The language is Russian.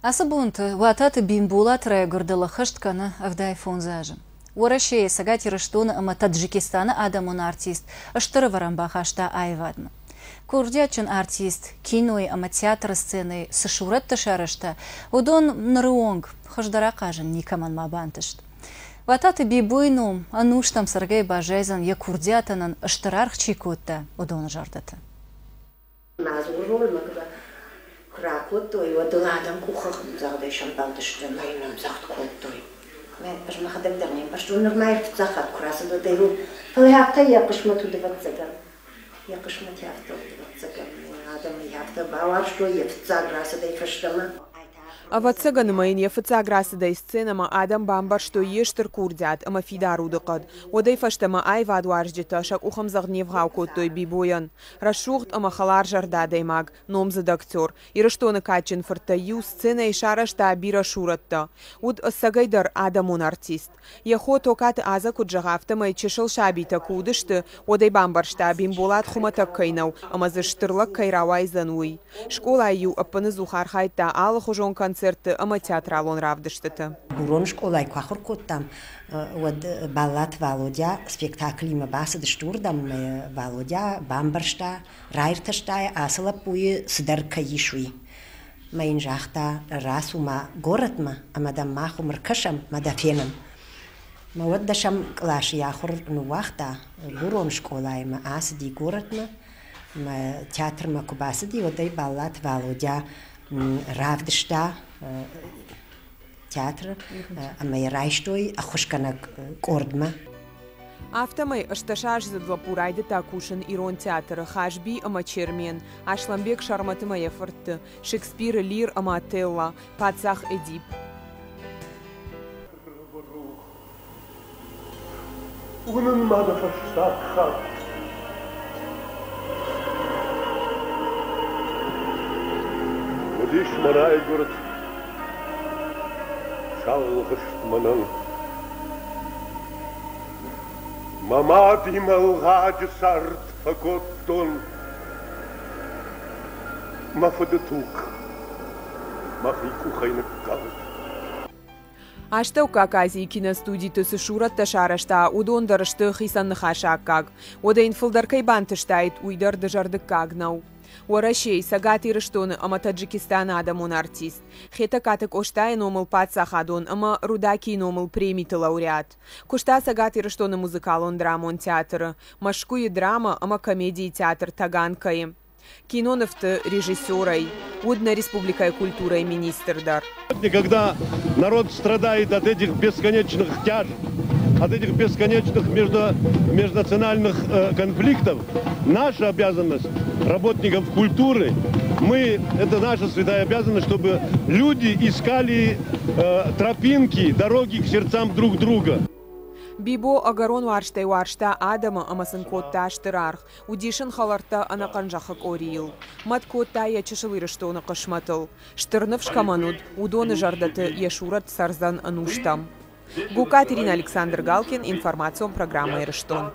Асабунт ватат бимбулат райгурдала хашткана авдай фонзажем. Уарашей сагати раштона ама Таджикистана адамун артист аштыры варамбахашта айвадма. Курдячын артист кинои ама театр сцены сашурат ташарашта удон нарыонг хаждара кажен никаман мабантышт. Ватат бибуйнум ануштам саргай бажайзан я курдятанан аштырарх чикотта удон жардата. Кракотой, вот ладом кухах, завжди шампалтышты, майном захткотой. Мен пожмахадам дарнем, пошто нормально захат краса до деру. Полякта я пошмату двадцатом. Я пошмату двадцатом. Адам я бавар, что я в цаграса дай фаштама. Авацаган майын ефцаграсы дай сценама адам бамбар что ештер курдят, ама фидару дыкад. Одай фаштама айвад варждета, шак ухам загнев гавкотой бибоян. Рашухт ама халар жарда даймаг, номзад актер. Ираштона качен фартаю сцена и шарашта бира шуратта. Уд сагайдар адамун артист. Яхо токат аза куджагавта май чешыл шабита кудышты, одай бамбаршта бимболат хуматак кайнау, ама заштырлак кайравай зануй. Школа аю апаны зухар хайта алы хужон концерты ама театралон равдыштыты. Бурон школай квахыр коттам, вот баллат Володя, спектакль има басы дыштурдам Володя, бамбаршта, райрташта, асыла пуи сыдарка ишуи. Майын жахта расума городма, амадам маху мыркашам, мадафенам. Ма вот дашам клаш яхур нуахта, бурон школай ма асыди городма, ма театр ма кубасыди, одай баллат Володя, равдышта театр, ама райштой, ахушканак кордма. Автомай ашташаш задлапурайды такушын ирон театры хашби ама чермен, ашламбек шарматыма ефыртты, Шекспир Лир ама Телла, Пацах Эдип. Унын мада фаштак Удиш манай город, шалғышт манан. Мамат ималғаджы сарт факоттон. Мафадатук, мафику хайнак калыт. Аштау какази киностудии төсі шурат ташарашта, удон дарышты хисанны хашаккаг. Ода инфылдаркай бантыштайт, уйдар дыжардык кагнау. Уарашей сагати рыштоны ама Таджикистан адамун артист. Хета катык оштай номыл пацахадон, ама рудаки номыл премиты лауреат. Кушта сагати рыштоны музыкалон драмон театры. Машкуи драма ама комедии театр таганкаи. Киноновты режиссерой, удна республикой культурой министрдар. Когда народ страдает от этих бесконечных тяж, от этих бесконечных межнациональных конфликтов, наша обязанность работников культуры, это наша святая обязанность, чтобы люди искали тропинки, дороги к сердцам друг друга. Бибо агарон варшта адама амасын котта аштырарх, удишын халарта анаканжахак орил. Мат котта я чешылырыштоны кышматыл. Штырныв шкамануд, удоны жардаты яшурат сарзан ануштам. Гукатерина Александр Галкин, информацион программы Ирыштон.